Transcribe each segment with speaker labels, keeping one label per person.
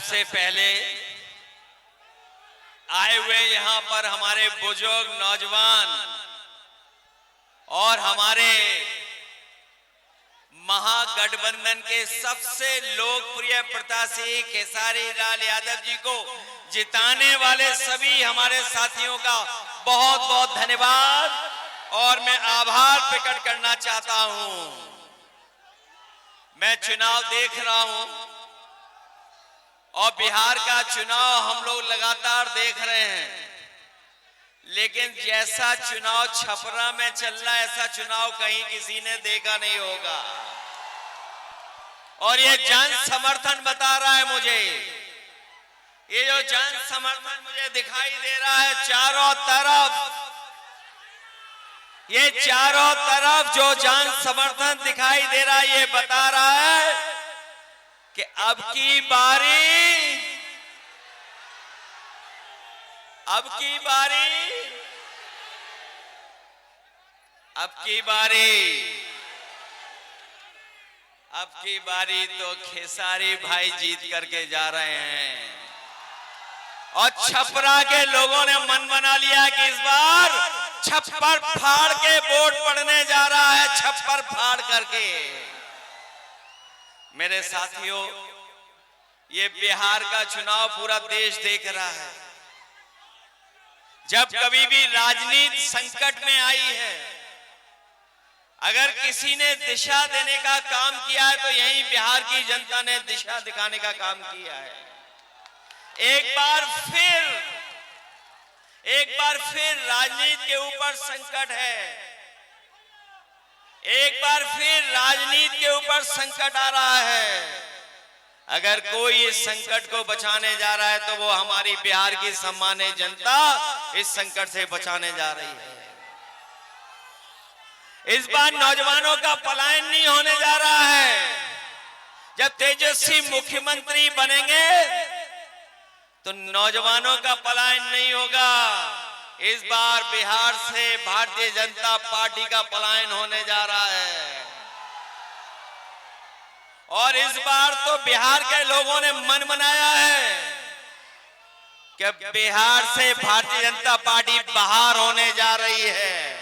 Speaker 1: सबसे पहले आए हुए यहाँ पर हमारे बुजुर्ग नौजवान और हमारे महागठबंधन के सबसे लोकप्रिय प्रत्याशी खेसारी लाल यादव जी को जिताने वाले सभी हमारे साथियों का बहुत बहुत धन्यवाद और मैं आभार प्रकट करना चाहता हूं। मैं चुनाव देख रहा हूं और बिहार का चुनाव हम लोग लगातार देख रहे हैं, लेकिन जैसा चुनाव छपरा में चल रहा है ऐसा चुनाव कहीं किसी ने देखा नहीं होगा। और ये जन समर्थन बता रहा है मुझे, ये जो जन समर्थन मुझे दिखाई दे रहा है चारों तरफ, ये चारों तरफ जो जन समर्थन दिखाई दे रहा है ये बता रहा है कि अब की बारी तो खेसारी भाई जीत करके जा रहे हैं। और छपरा के लोगों ने मन बना लिया कि इस बार छप्पर फाड़ के वोट पड़ने जा रहा है, छप्पर फाड़ करके। मेरे साथियों, ये बिहार का चुनाव पूरा देश देख रहा है। जब कभी भी राजनीति संकट में आई है, अगर किसी ने दिशा देने का काम किया है तो यही बिहार की जनता ने दिशा दिखाने का काम किया है। एक बार फिर राजनीति के ऊपर संकट है, एक बार फिर राजनीति के ऊपर संकट आ रहा है। अगर कोई इस संकट को बचाने जा रहा है तो वो हमारी बिहार की सम्मानित जनता इस संकट से बचाने जा रही है। इस बार नौजवानों का पलायन नहीं होने जा रहा है। जब तेजस्वी मुख्यमंत्री बनेंगे तो नौजवानों का पलायन नहीं होगा। इस बार बिहार से भारतीय जनता पार्टी का पलायन होने जा रहा है। और इस बार तो बिहार के लोगों ने मन बनाया है कि बिहार से भारतीय जनता पार्टी बाहर होने जा रही है।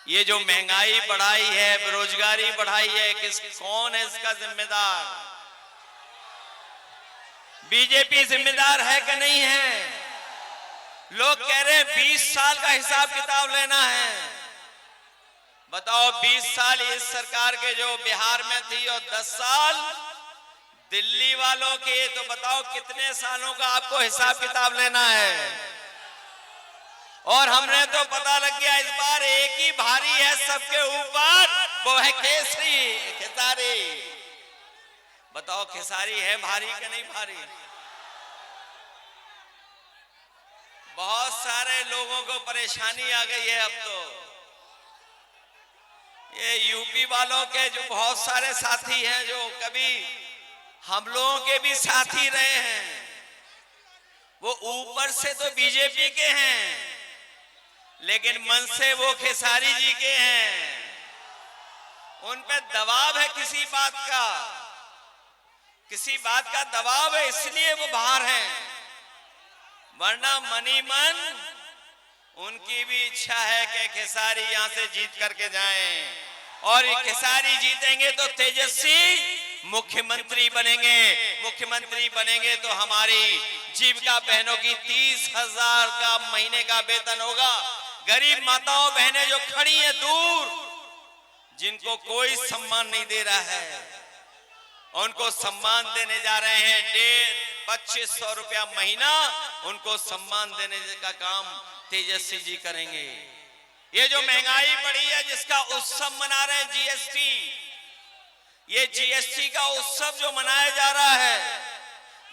Speaker 1: ये जो महंगाई बढ़ाई है, बेरोजगारी बढ़ाई है, कौन है इसका जिम्मेदार? बीजेपी जिम्मेदार है कि नहीं है? लोग कह रहे हैं 20 साल का हिसाब किताब लेना है। बताओ 20 साल इस सरकार के जो बिहार में थी और 10 साल दिल्ली वालों के, तो बताओ कितने सालों का आपको हिसाब किताब लेना है? और हमने तो पता लग गया इस बार एक ही भारी है सबके ऊपर, वो है खेसारी। बताओ खेसारी है भारी कि नहीं भारी? बहुत सारे लोगों को परेशानी आ गई है। अब तो ये यूपी वालों के जो बहुत सारे साथी हैं जो कभी हम लोगों के भी साथी रहे हैं, वो ऊपर से तो बीजेपी के हैं लेकिन मन से वो खेसारी जी के हैं। उन पे दबाव है किसी बात का दबाव है, इसलिए वो बाहर हैं। वरना मनी मन उनकी भी इच्छा है कि खेसारी यहां से जीत करके जाएं। और खेसारी जीतेंगे तो तेजस्वी मुख्यमंत्री बनेंगे। मुख्यमंत्री बनेंगे तो हमारी जीविका बहनों की 30,000 का महीने का वेतन होगा। गरीब माताओं बहनें जो खड़ी हैं दूर, जिनको कोई सम्मान नहीं दे रहा है, उनको सम्मान देने जा रहे हैं। 2500 रुपया महीना उनको सम्मान देने का काम तेजस्वी जी करेंगे। ये जो महंगाई बढ़ी है जिसका उत्सव मना रहे हैं जीएसटी, ये जीएसटी का उत्सव जो मनाया जा रहा है,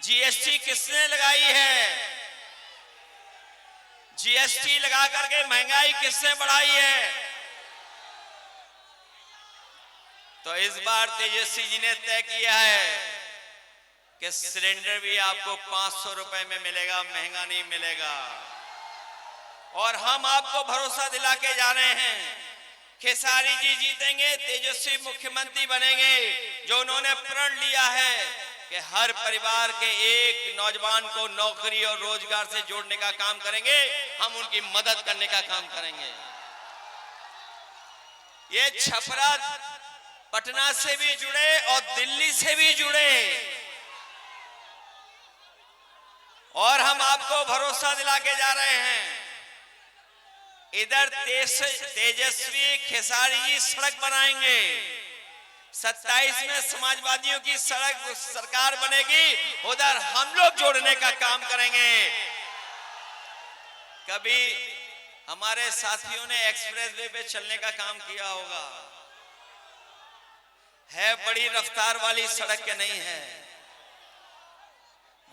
Speaker 1: जीएसटी किसने लगाई है? जीएसटी लगा करके महंगाई किसने बढ़ाई है? तो इस बार तेजस्वी जी ने तय किया है कि सिलेंडर भी आपको 500 रुपए में मिलेगा, महंगा नहीं मिलेगा। और हम आपको भरोसा दिला के जा रहे हैं, खेसारी जी जीतेंगे, तेजस्वी मुख्यमंत्री बनेंगे। जो उन्होंने प्रण लिया है कि हर परिवार के एक नौजवान को नौकरी और रोजगार से जोड़ने का काम करेंगे, हम उनकी मदद करने का काम करेंगे। ये छपरा पटना से भी जुड़े और दिल्ली से भी जुड़े, और हम आपको भरोसा दिला के जा रहे हैं, इधर तेजस्वी खेसारी जी सड़क बनाएंगे, 27 में समाजवादियों की सड़क सरकार बनेगी, उधर हम लोग जोड़ने का काम करेंगे। कभी हमारे साथियों ने एक्सप्रेस वे पे चलने का काम किया होगा, है बड़ी रफ्तार वाली सड़क के नहीं है,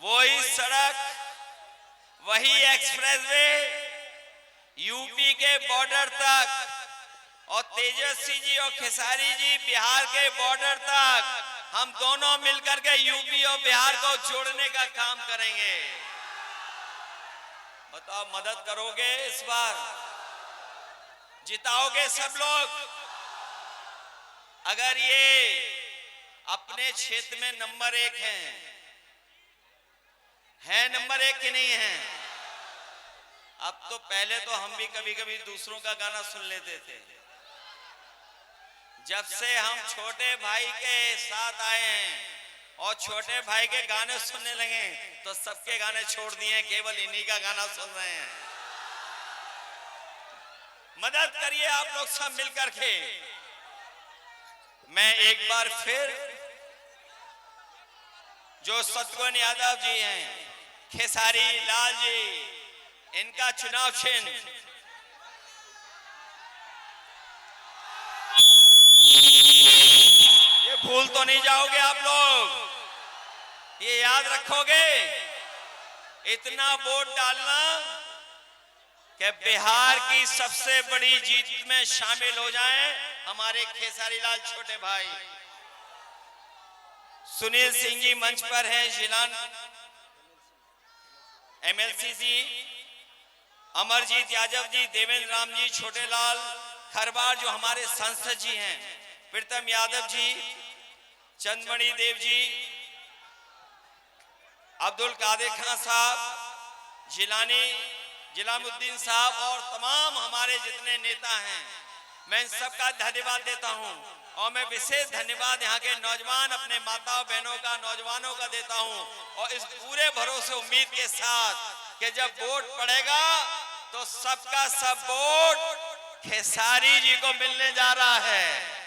Speaker 1: वही सड़क वही एक्सप्रेस वे यूपी के बॉर्डर तक, और तेजस्वी जी और खेसारी जी बिहार के बॉर्डर तक, हम दोनों मिलकर के यूपी और बिहार को जोड़ने का काम करेंगे। बताओ, मदद करोगे? इस बार जिताओगे सब लोग? अगर ये अपने क्षेत्र में नंबर 1 है नंबर 1 की नहीं है? अब तो पहले तो हम भी कभी कभी दूसरों का गाना सुन लेते थे, जब से हम छोटे भाई के साथ आए हैं और छोटे भाई के गाने सुनने लगे तो सबके गाने छोड़ दिए, केवल इन्हीं का गाना सुन रहे हैं। मदद करिए आप लोग सब मिलकर के। मैं एक बार फिर जो शत्रुघ्न यादव जी हैं, खेसारी लाल जी, इनका चुनाव चिन्ह ये भूल तो नहीं जाओगे आप लोग, ये याद रखोगे। इतना वोट डालना कि बिहार की सबसे बड़ी जीत में शामिल हो जाएं हमारे खेसारी लाल छोटे भाई। सुनील सिंह जी मंच पर हैं, जिलान एमएलसी जी, अमरजीत यादव जी, देवेंद्र राम जी, छोटे लाल खरबार जो हमारे सांसद जी हैं, प्रीतम यादव जी, चंदमणि देव जी, अब्दुल कादिर खान साहब, जिलामुद्दीन साहब और तमाम हमारे जितने नेता हैं, मैं इन सबका धन्यवाद देता हूं। और मैं विशेष धन्यवाद यहाँ के नौजवान अपने माताओं बहनों का, नौजवानों का देता हूं, और इस पूरे भरोसे उम्मीद के साथ कि जब वोट पड़ेगा तो सबका सब वोट खेसारी जी को मिलने जा रहा है।